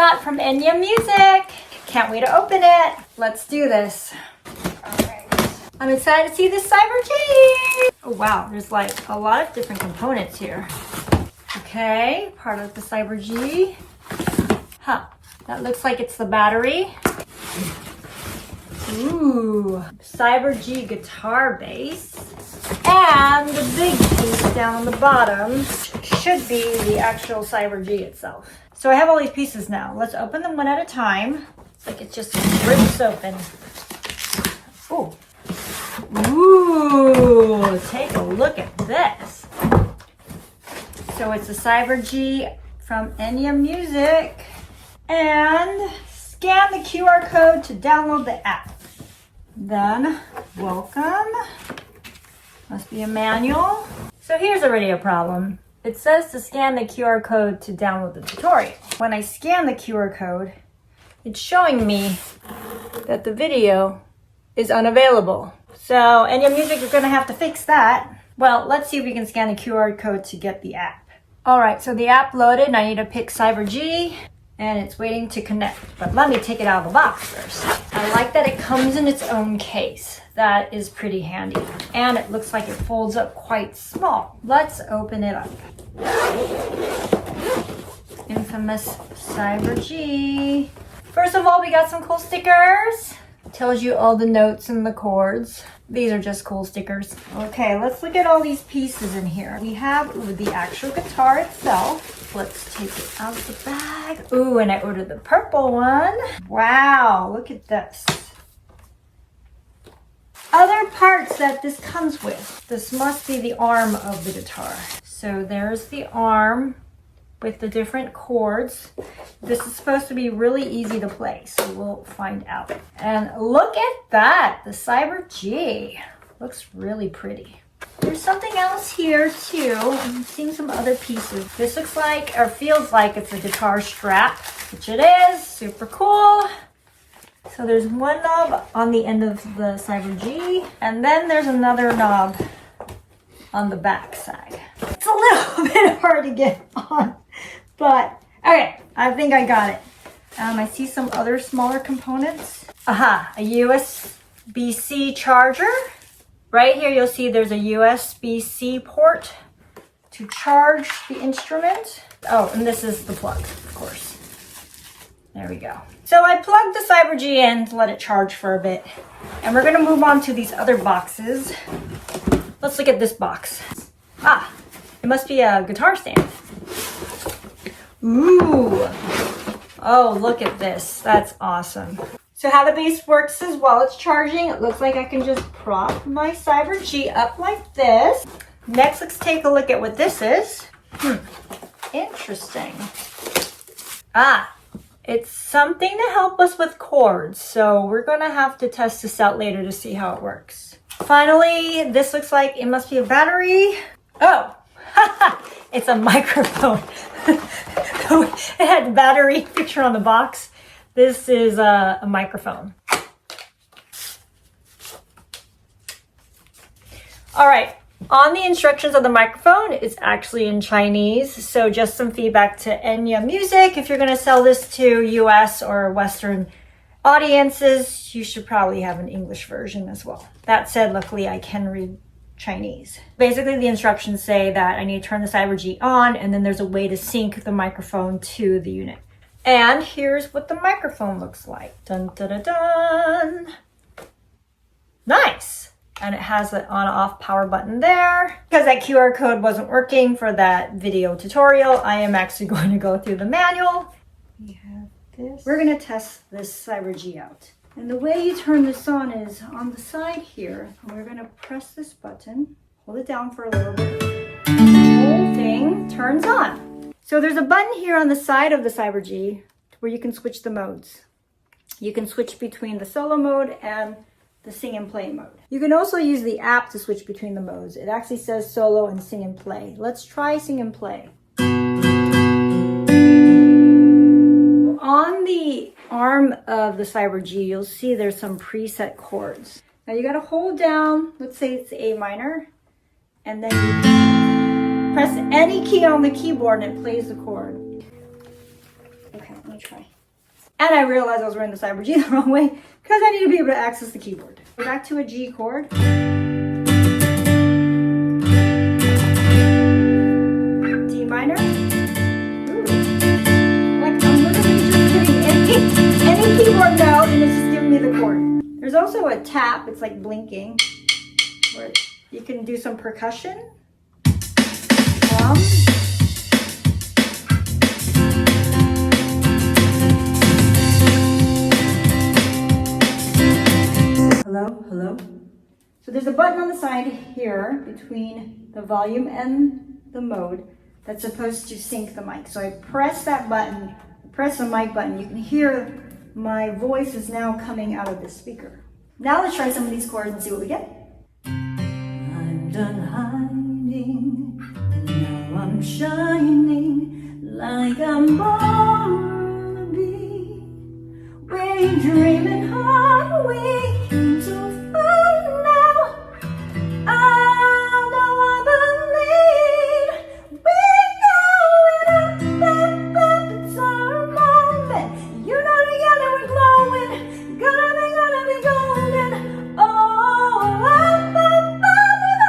got from Enya Music. Can't wait to open it. Let's do this. All right. I'm excited to see this cyberg. Oh wow, there's like a lot of different components here. Okay, part of the cyberg. Huh, that looks like it's the battery. Ooh, cyberg guitar bass. And the big piece down on the bottom should be the actual cyberg itself. So I have all these pieces now. Let's open them one at a time. It's like it just rips open. Ooh. Ooh, take a look at this. So it's a cyberg from Enya Music. And scan the QR code to download the app. Then, welcome. Must be a manual. So here's already a problem. It says to scan the QR code to download the tutorial. When I scan the QR code, it's showing me that the video is unavailable. So Enya Music, you're gonna have to fix that. Well, let's see if we can scan the QR code to get the app. All right, so the app loaded and I need to pick cyberg and it's waiting to connect. But let me take it out of the box first. I like that it comes in its own case. That is pretty handy. And it looks like it folds up quite small. Let's open it up. Infamous cyberg. First of all, we got some cool stickers. Tells you all the notes and the chords. These are just cool stickers. Okay, let's look at all these pieces in here. We have the actual guitar itself. Let's take it out of the bag. Ooh, and I ordered the purple one. Wow, look at this. Other parts that this comes with. This must be the arm of the guitar. So there's the arm with the different chords. This is supposed to be really easy to play, so we'll find out. And look at that, the cyberg. Looks really pretty. There's something else here too. I'm seeing some other pieces. This looks like, or feels like it's a guitar strap, which it is, super cool. So there's one knob on the end of the cyberg, and then there's another knob on the back side. It's a little bit hard to get on, but okay, I think I got it. I see some other smaller components. Aha, a USB-C charger. Right here you'll see there's a USB-C port to charge the instrument. Oh, and this is the plug, of course. There we go. So I plugged the cyberg in to let it charge for a bit. And we're gonna move on to these other boxes. Let's look at this box. Ah, it must be a guitar stand. Ooh. Oh, look at this. That's awesome. So how the bass works is while it's charging, it looks like I can just prop my cyberg up like this. Next, let's take a look at what this is. Interesting. Ah, it's something to help us with chords. So we're gonna have to test this out later to see how it works. Finally, this looks like it must be a battery. Oh, it's a microphone. It had the battery picture on the box. This is a microphone. All right, on the instructions of the microphone, it's actually in Chinese. So just some feedback to Enya Music. If you're gonna sell this to US or Western audiences, you should probably have an English version as well. That said, luckily I can read Chinese. Basically, the instructions say that I need to turn the cyberg on, and then there's a way to sync the microphone to the unit. And here's what the microphone looks like. Dun, dun, dun, dun. Nice. And it has an on-off power button there. Because that QR code wasn't working for that video tutorial, I am actually going to go through the manual. We have this. We're going to test this cyberg out. And the way you turn this on is on the side here. We're going to press this button, hold it down for a little bit. The whole thing turns on. So there's a button here on the side of the cyberg where you can switch the modes. You can switch between the solo mode and the sing and play mode. You can also use the app to switch between the modes. It actually says solo and sing and play. Let's try sing and play. On the arm of the cyberg, you'll see there's some preset chords. Now you gotta hold down, let's say it's A minor, and then you press any key on the keyboard and it plays the chord. Okay, let me try. And I realized I was wearing the cyberg G the wrong way because I need to be able to access the keyboard. Back to a G chord. D minor. Ooh. Like I'm literally just hitting any keyboard note and it's just giving me the chord. There's also a tap, it's like blinking, where you can do some percussion. Hello. So there's a button on the side here between the volume and the mode that's supposed to sync the mic. So I press that button, press the mic button. You can hear my voice is now coming out of the speaker. Now let's try some of these chords and see what we get. I'm done hiding, now I'm shining like I'm born to be. We're dreaming hard, we came so far now. I know I believe we're going up, it's our moment. You know together we're glowing, gonna be golden. Oh, up with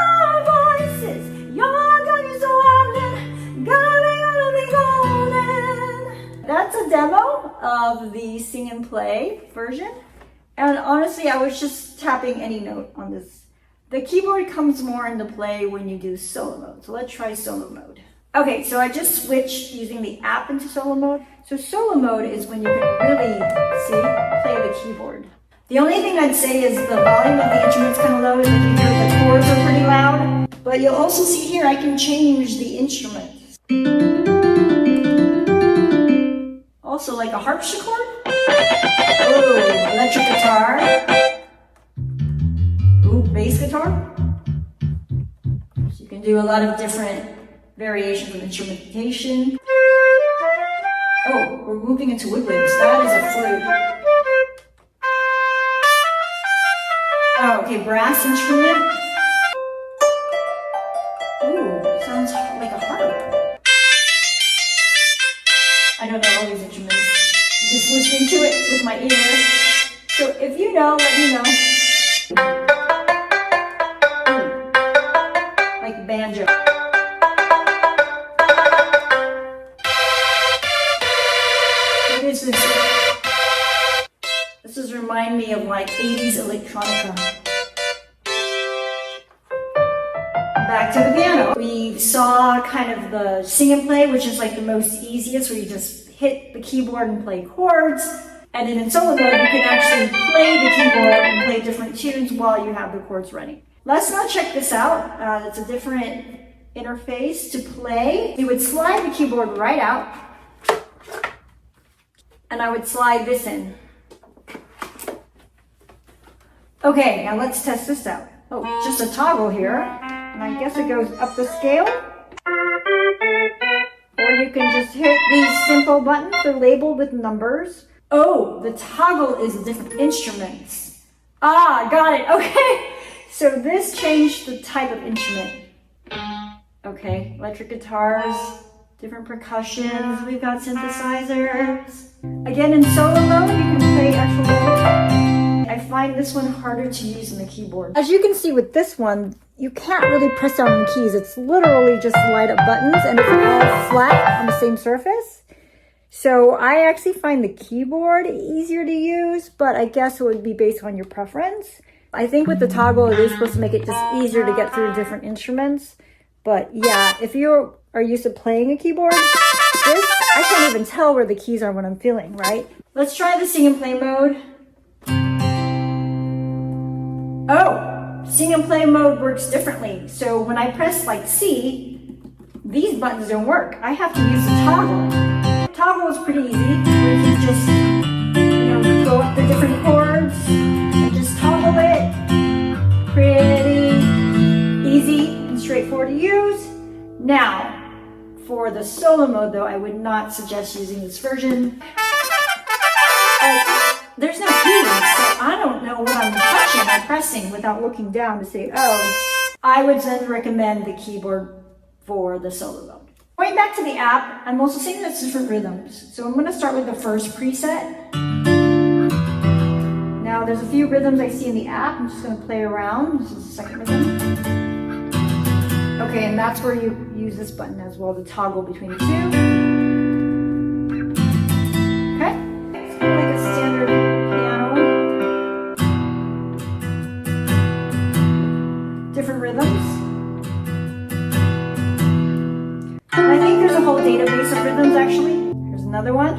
our voices, you're gonna be so often, gonna be golden. That's a demo of the sing and play version. And honestly, I was just tapping any note on this. The keyboard comes more into play when you do solo mode. So let's try solo mode. Okay, so I just switched using the app into solo mode. So solo mode is when you can really, play the keyboard. The only thing I'd say is the volume of the instrument's kind of low, and you hear the chords are pretty loud. But you'll also see here, I can change the instruments. Also like a harpsichord. Ooh, electric guitar. Ooh, bass guitar. So you can do a lot of different variations of instrumentation. Oh, we're moving into woodwinds. That is a flute. Oh, okay, brass instrument. Ooh, sounds like a harp. I don't know all these instruments. Just listening to it with my ear. So if you know, let me know. Ooh, like banjo. This is remind me of like 80s electronica. Back to the piano. We saw kind of the sing and play, which is like the most easiest, where you just hit the keyboard and play chords. And then in solo mode, you can actually play the keyboard and play different tunes while you have the chords running. Let's now check this out. It's a different interface to play. You would slide the keyboard right out, and I would slide this in. Okay, now let's test this out. Oh, just a toggle here, and I guess it goes up the scale. Or you can just hit these simple buttons. They're labeled with numbers. Oh, the toggle is different instruments. Ah, got it. Okay. So this changed the type of instrument. Okay, electric guitars, different percussions. We've got synthesizers. Again, in solo mode, you can play actual music. I find this one harder to use in the keyboard. As you can see with this one, you can't really press down the keys. It's literally just light up buttons, and it's all flat on the same surface. So I actually find the keyboard easier to use, but I guess it would be based on your preference. I think with the toggle, it is supposed to make it just easier to get through different instruments. But yeah, if you are used to playing a keyboard, I can't even tell where the keys are when I'm feeling, right? Let's try the sing and play mode. Oh, sing and play mode works differently. So when I press like C, these buttons don't work. I have to use the toggle. Toggle is pretty easy. Where you can just, go up the different chords and just toggle it. Pretty easy and straightforward to use. Now, for the solo mode though, I would not suggest using this version. There's no keys, so I don't know what I'm touching or pressing without looking down to say, oh. I would then recommend the keyboard for the solo mode. Going back to the app, I'm also seeing that's different rhythms. So I'm going to start with the first preset. Now there's a few rhythms I see in the app. I'm just going to play around. This is the second rhythm. Okay, and that's where you use this button as well to toggle between the two. Okay, it's kind of like a standard piano. Different rhythms. And I think there's a whole database of rhythms actually. Here's another one.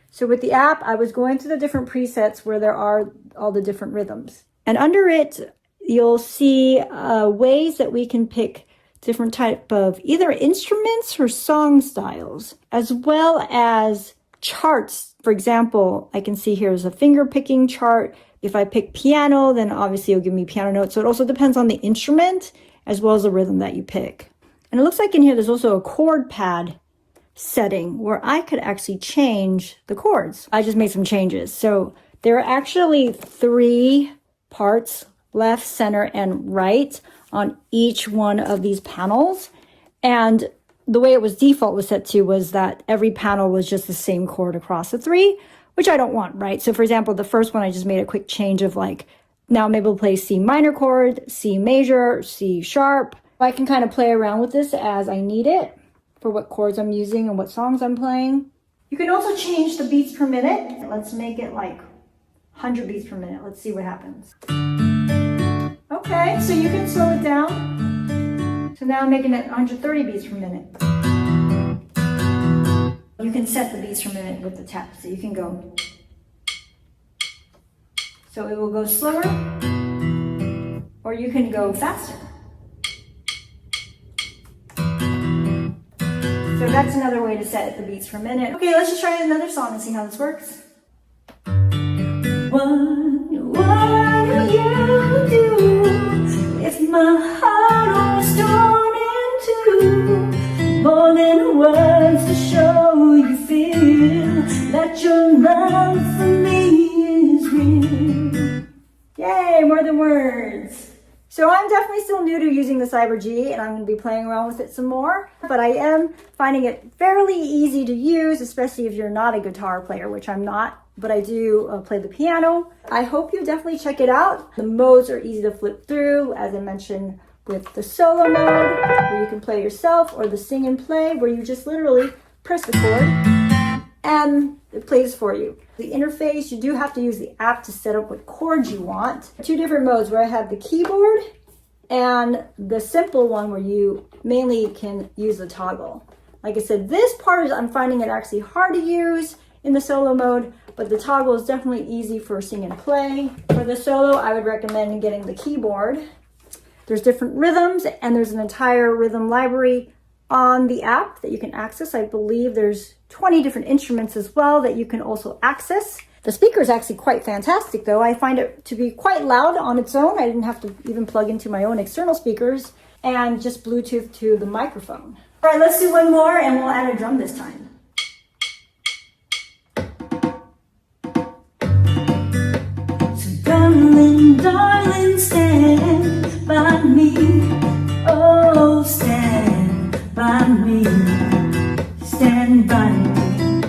So with the app, I was going through the different presets where there are all the different rhythms. And under it, you'll see ways that we can pick different type of either instruments or song styles, as well as charts. For example, I can see here's a finger picking chart. If I pick piano, then obviously it'll give me piano notes. So it also depends on the instrument as well as the rhythm that you pick. And it looks like in here there's also a chord pad setting where I could actually change the chords. I just made some changes. So there are actually 3 parts, left, center, and right, on each one of these panels. And the way it was default was set to was that every panel was just the same chord across the 3, which I don't want, right? So for example, the first one, I just made a quick change of like, now I'm able to play C minor chord, C major, C sharp. I can kind of play around with this as I need it for what chords I'm using and what songs I'm playing. You can also change the beats per minute. Let's make it like 100 beats per minute. Let's see what happens. Okay, so you can slow it down. So now I'm making it 130 beats per minute. You can set the beats per minute with the tap. So you can go. So it will go slower, or you can go faster. So that's another way to set the beats per minute. Okay, let's just try another song and see how this works. What do you do if my heart was torn in two? More than words to show you feel that your love for me is real. Yay, more than words. So I'm definitely still new to using the cyberg, and I'm going to be playing around with it some more. But I am finding it fairly easy to use, especially if you're not a guitar player, which I'm not. But I do play the piano. I hope you definitely check it out. The modes are easy to flip through, as I mentioned with the solo mode, where you can play yourself, or the sing and play, where you just literally press the chord and it plays for you. The interface, you do have to use the app to set up what chords you want. 2 different modes where I have the keyboard and the simple one where you mainly can use the toggle. Like I said, this part is, I'm finding it actually hard to use in the solo mode, but the toggle is definitely easy for sing and play. For the solo, I would recommend getting the keyboard. There's different rhythms, and there's an entire rhythm library on the app that you can access. I believe there's 20 different instruments as well that you can also access. The speaker is actually quite fantastic though. I find it to be quite loud on its own. I didn't have to even plug into my own external speakers, and just Bluetooth to the microphone. All right, let's do one more and we'll add a drum this time. So darling, darling, stand by me. Oh, stand by me. Stand by me.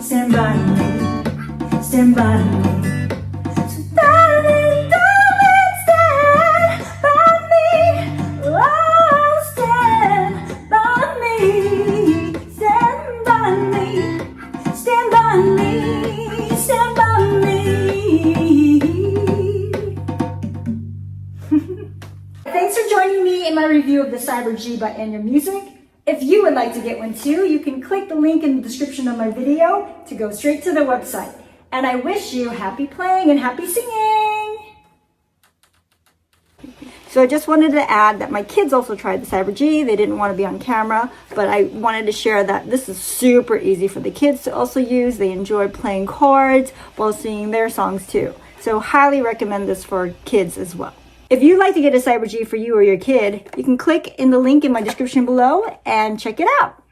Stand by me. Stand by me. So darling, darling, stand by me. Oh, stand by me. Stand by me. Stand by me. Stand by me. Thanks for joining me in my review of the cyberg by Enya Music. If you would like to get one too, you can click the link in the description of my video to go straight to the website. And I wish you happy playing and happy singing! So I just wanted to add that my kids also tried the cyberg. They didn't want to be on camera, but I wanted to share that this is super easy for the kids to also use. They enjoy playing chords while singing their songs too. So highly recommend this for kids as well. If you'd like to get a cyberg for you or your kid, you can click in the link in my description below and check it out.